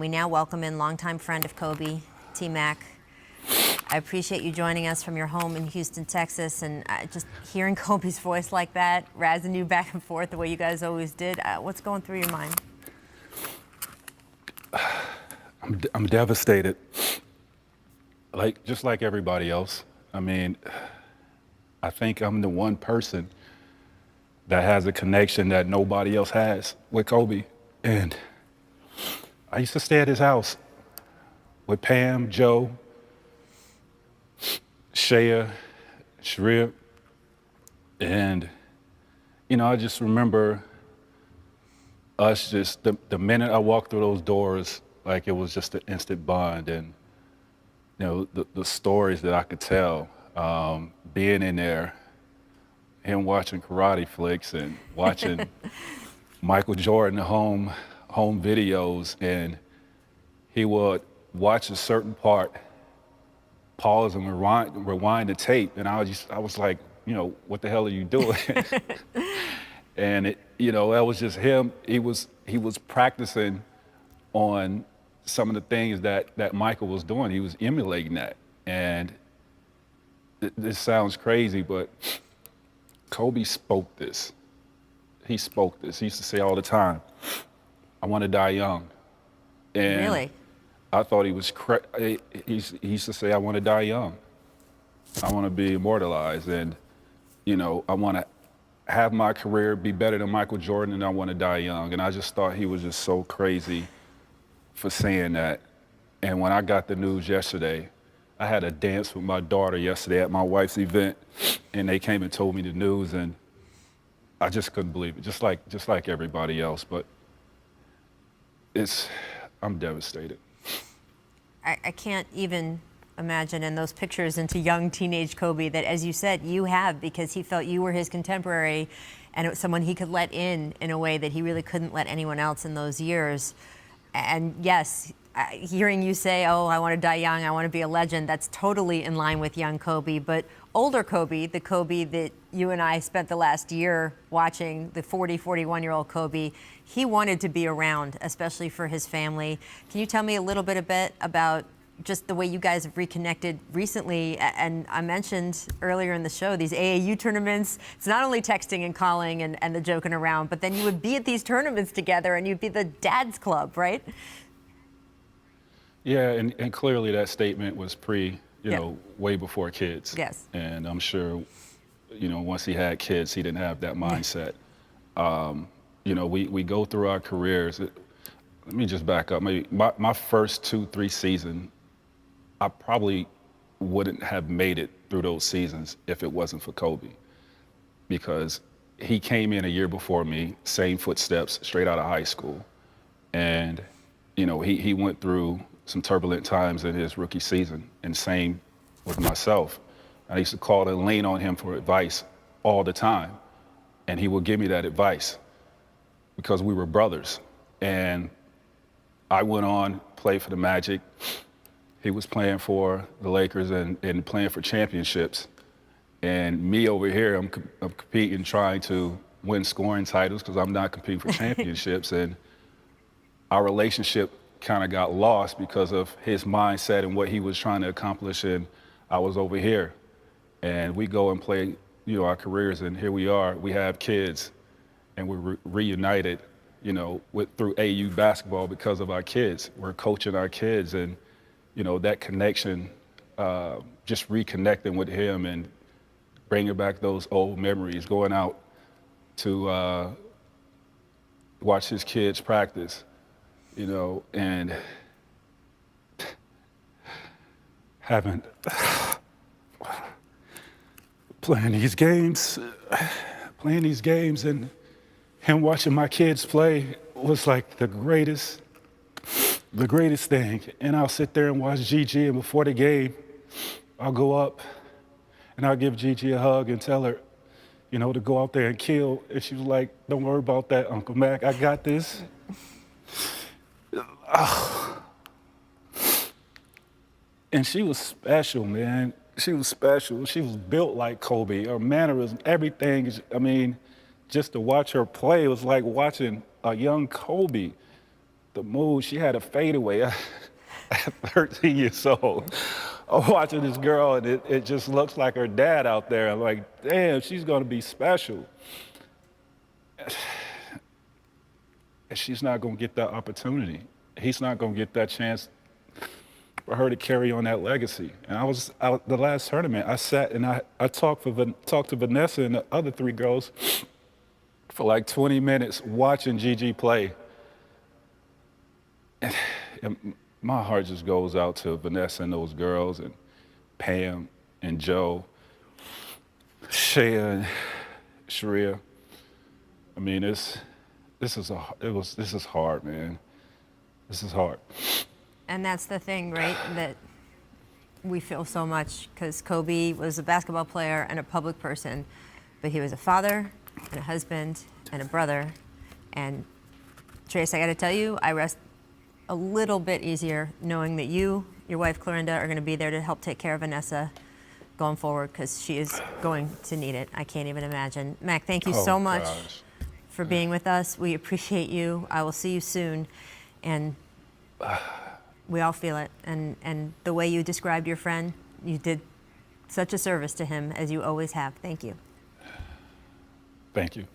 We now welcome in longtime friend of Kobe, T-Mac. I appreciate you joining us from your home in Houston, Texas, and just hearing Kobe's voice like that, razzing you back and forth the way you guys always did. What's going through your mind? I'm devastated, just like everybody else. I mean, I think I'm the one person that has a connection that nobody else has with Kobe. And I used to stay at his house with Pam, Joe, Shea, Sharif. And, I just remember us the minute I walked through those doors, like it was just an instant bond. And, the stories that I could tell, being in there, him watching karate flicks and watching Michael Jordan home videos, and he would watch a certain part, pause and rewind the tape, and I was like, what the hell are you doing? And that was just him. He was practicing on some of the things that Michael was doing. He was emulating that. And this sounds crazy, but Kobe spoke this. He spoke this. He used to say all the time, I want to die young. And really? I thought he was he used to say, I want to die young. I want to be immortalized. And, I want to have my career be better than Michael Jordan, and I want to die young. And I just thought he was just so crazy for saying that. And when I got the news yesterday, I had a dance with my daughter yesterday at my wife's event, and they came and told me the news, and I just couldn't believe it, just like everybody else. But I'm devastated. I can't even imagine in those pictures into young teenage Kobe that, as you said, you have, because he felt you were his contemporary and it was someone he could let in a way that he really couldn't let anyone else in those years. And yes, hearing you say, oh, I want to die young, I want to be a legend, that's totally in line with young Kobe. But older Kobe, the Kobe that you and I spent the last year watching, the 41-year-old Kobe, he wanted to be around, especially for his family. Can you tell me a little bit about just the way you guys have reconnected recently? And I mentioned earlier in the show, these AAU tournaments, it's not only texting and calling and the joking around, but then you would be at these tournaments together and you'd be the dad's club, right? Yeah, and clearly that statement was way before kids. Yes. And I'm sure, once he had kids, he didn't have that mindset. We go through our careers. Let me just back up. Maybe my first 2-3 seasons, I probably wouldn't have made it through those seasons if it wasn't for Kobe, because he came in a year before me, same footsteps, straight out of high school. And, he went through some turbulent times in his rookie season, and same with myself. I used to call and lean on him for advice all the time, and he would give me that advice because we were brothers. And I went on, played for the Magic. He was playing for the Lakers and playing for championships. And me over here, I'm competing, trying to win scoring titles because I'm not competing for championships. And our relationship kind of got lost because of his mindset and what he was trying to accomplish, and I was over here. And we go and play, our careers, and here we are. We have kids, and we're reunited, through AU basketball because of our kids. We're coaching our kids, and that connection, just reconnecting with him and bringing back those old memories, going out to watch his kids practice, and having playing these games, and him watching my kids play was like the greatest thing. And I'll sit there and watch Gigi, and before the game, I'll go up and I'll give Gigi a hug and tell her, to go out there and kill. And she was like, don't worry about that, Uncle Mac, I got this. And she was special, man. She was special. She was built like Kobe. Her mannerism, everything. Just to watch her play, it was like watching a young Kobe. the move. She had a fadeaway at 13 years old. I'm watching this girl, and it just looks like her dad out there. I'm like, damn, she's going to be special. And she's not going to get that opportunity. He's not going to get that chance for her to carry on that legacy. And I was out the last tournament. I sat and I talked to Vanessa and the other 3 girls for like 20 minutes watching Gigi play. And my heart just goes out to Vanessa and those girls, and Pam and Joe, Shea and Sharia. I mean, this is hard, man. This is hard. And that's the thing, right? That we feel so much, because Kobe was a basketball player and a public person, but he was a father and a husband and a brother. And Trace, I got to tell you, I rest a little bit easier knowing that you, your wife Clorinda, are going to be there to help take care of Vanessa going forward, because she is going to need it. I can't even imagine. Mac, thank you so much for being with us. We appreciate you. I will see you soon. And we all feel it. And the way you described your friend, you did such a service to him, as you always have. Thank you. Thank you.